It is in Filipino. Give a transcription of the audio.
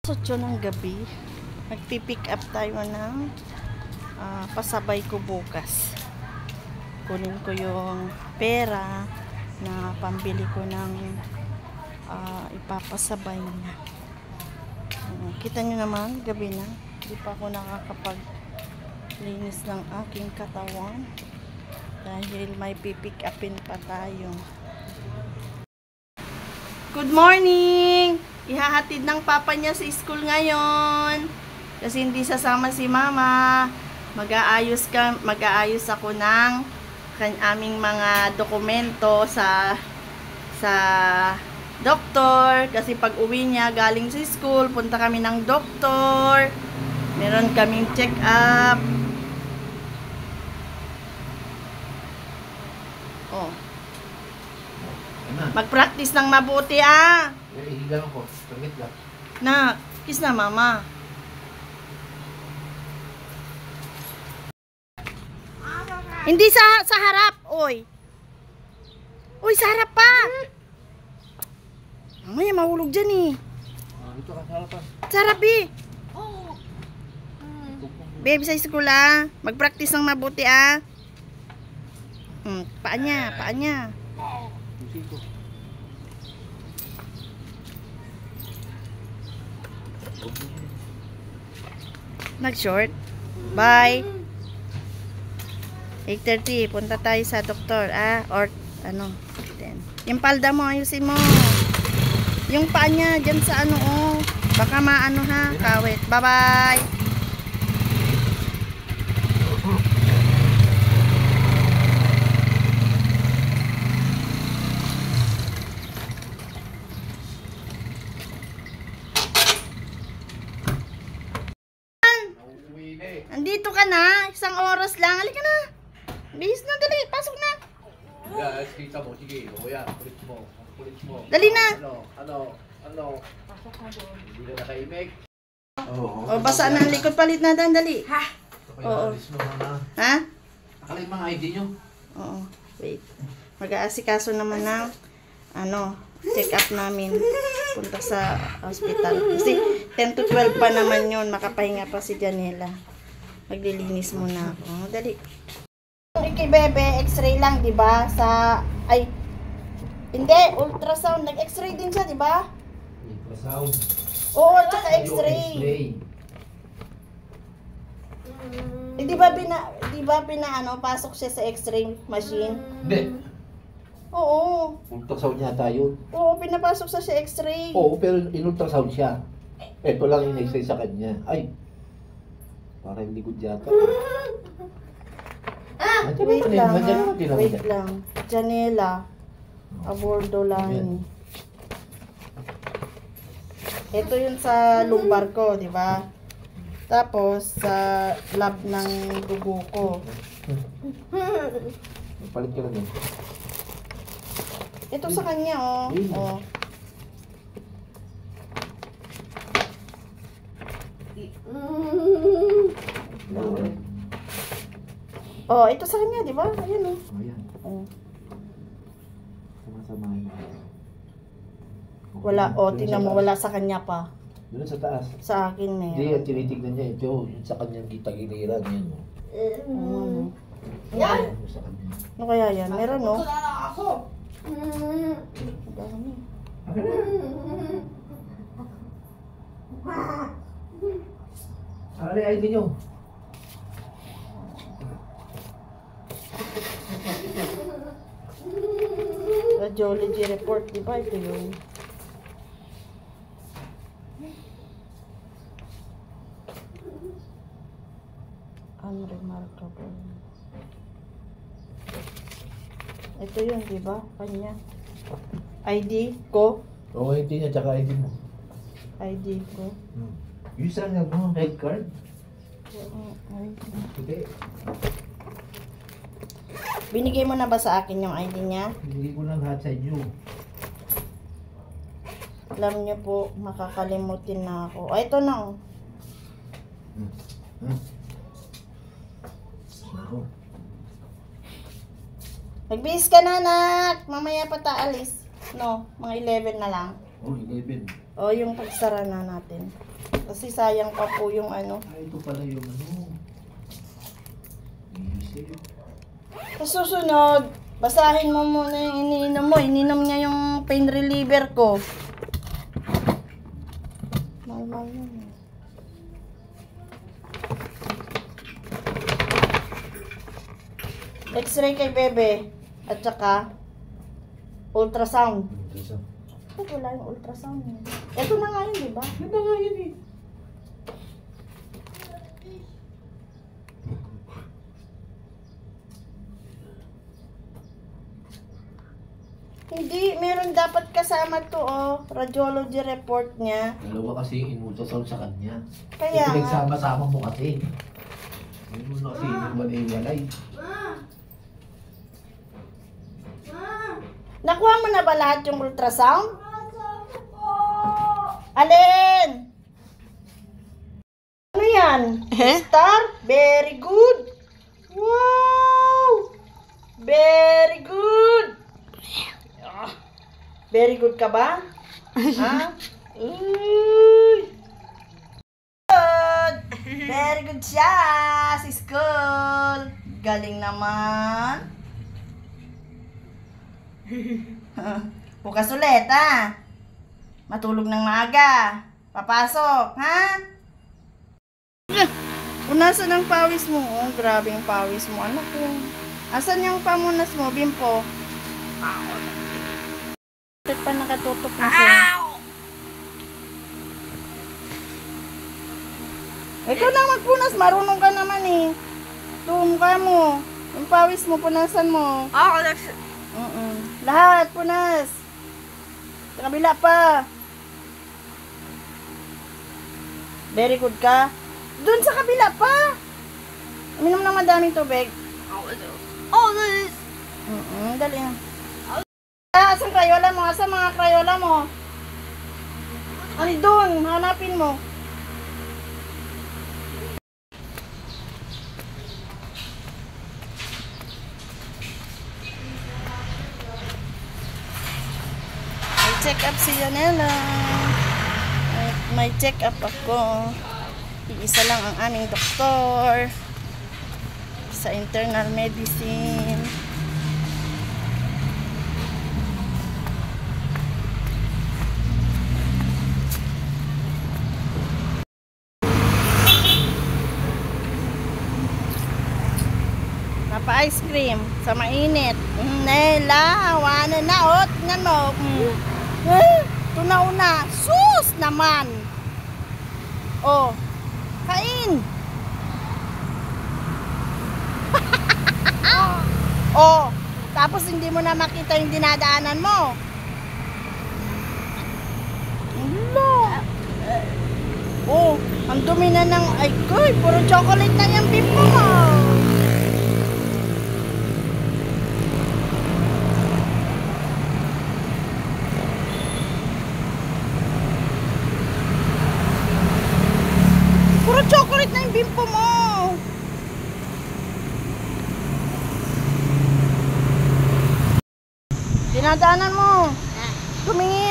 8 ng gabi, magpipick up tayo ng pasabay ko bukas. Kunin ko yung pera na pambili ko ng ipapasabay niya. Kita nyo naman, gabi na. Hindi pa ako nakakapaglinis ng aking katawan dahil may pipick upin pa tayo. Good morning! Ihahatid ng papa niya sa school ngayon kasi hindi sasama si mama. Mag-aayos ako ng aming mga dokumento sa doktor kasi pag uwi niya galing sa school, punta kami ng doktor. Meron kaming check up. Oh. Mag-practice ng mabuti Hihigan ko. Permit lang. Na, kiss na mama. Hindi sa harap, oy. Oy, sa harap pa. Mamaya mahulog dyan eh. Dito ka sa harapan. Sa harap eh. Babe, sa school mag-practice ng mabuti Paa niya. Musiko. Nag-short. Bye. 8:30, punta tayo sa doktor, or ano, 10. Yung palda mo, ayusin mo. Yung paa niya, dyan sa baka maano kawit. Bye-bye. Andito ka na, 1 oras lang. Halika na. Bihis na, dali. Pasok na. Kita mo, sige. Kuya, kulit mo. Dali na. Ano? Hindi ka nakaimik. Basa na ang likod. Palit na, dali. Oo. Ha? Akala yung mga ID nyo? Oo. Wait. Mag-aasikaso naman ng check up namin. Punta sa hospital. Kasi 10 to 12 pa naman yun. Makapahinga pa si Janela. Maglilinis muna ako. Dali. Kay bebe, x-ray lang, di ba? Hindi, ultrasound. Nag-x-ray din siya, di ba? Ultrasound. Oo, tsaka x-ray. Di ba pasok siya sa x-ray machine? Hindi. Oo. Ultrasound yata yun. Oo, pinapasok sa x-ray. Oo, pero in-ultrasound siya. Ito lang yung x-ray sa kanya. Ay, parang likod yata. Wait lang. Janela. Abordo line. Ito yun sa lumbar ko, di ba? Tapos, sa lab ng dugo ko. Palit ka lang yun. Ito sa kanya, oh. Oh, ito sa kanya, di ba? Ayan, oh. Ayan. Sumasamahin. Wala, tingnan mo, wala sa kanya pa. Doon sa taas. Sa akin meron. Hindi, ang tinitignan niya ito. Yun sa kanyang gitagiliran yan. Yan! Sa kanya. Ano kaya yan? Meron, no? Ako! Dami. Ano yung ID nyo? Radiology report, di ba? Ito yun. Unremarkable. Ito yun, di ba? Kanya. ID ko. Oo, ID niya, tsaka ID mo. ID ko. Yung saan nga mo, health card? Hindi. Binigay mo na ba sa akin yung ID niya? Hindi ko lang lahat sa inyo. Alam niyo po, makakalimutin na ako. Ito na, oh. Ako. Magbihis ka na, anak. Mamaya pa taalis. No, mga 11 na lang. Oh, 11. O, yung pagsara na natin. Kasi sayang pa po yung ano. Ay, ito pala yung ano. Isip. Sa susunod, basahin mo muna yung iniinom mo. Ininom niya yung pain reliever ko. Mahal yun. X-ray kay Bebe. At saka, ultrasound. Ba't wala yung ultrasound niya? Ito na nga yun, di ba? Yan na nga yun eh. Hindi, meron dapat kasama to, oh. Radiology report niya. Dalawa kasi yung in-ultrasound sa kanya. Kaya nga. Pinagsama-sama mo kasi. Hindi mo na kasi walay-walay. Nakuha mo na ba lahat yung ultrasound? Alin? Ano yan? Star? Very good. Wow! Very good. Very good ka ba? Ha? Uy! Good! Very good siya sa school. Galing naman. Bukas ulit, ha? Matulog ng maaga. Papasok, ha? Punasan ang pawis mo. Oh, grabe yung pawis mo. Anak ko. Asan yung pamunas mo, Bimpo? Bakit pa nakatutok na siya? Ikaw na magpunas. Marunong ka naman eh. Tumukha mo. Yung pawis mo, punasan mo. Lahat, punas. Sa kabila pa. Very good ka. Doon sa kabila pa. Uminom ng madaming tubig. Dali na. Asan crayola mo? Asan mga crayola mo? Ano doon? Hanapin mo. May check up si Janela. May check up ako. Iisa lang ang aming doktor sa internal medicine. Napa-ice cream sa mainit. Nela, wana na, oh. Tingnan mo. Ito na una. Sus naman. Oh. Kain. Oh. Tapos hindi mo na makita yung dinadaanan mo. Hello. Oh. Ang dumi na ng... Ay, goy. Puro chocolate na yung Bimpo mo. Puro chocolate na yung Bimpo mo. Dinadaanan mo. Tumingin.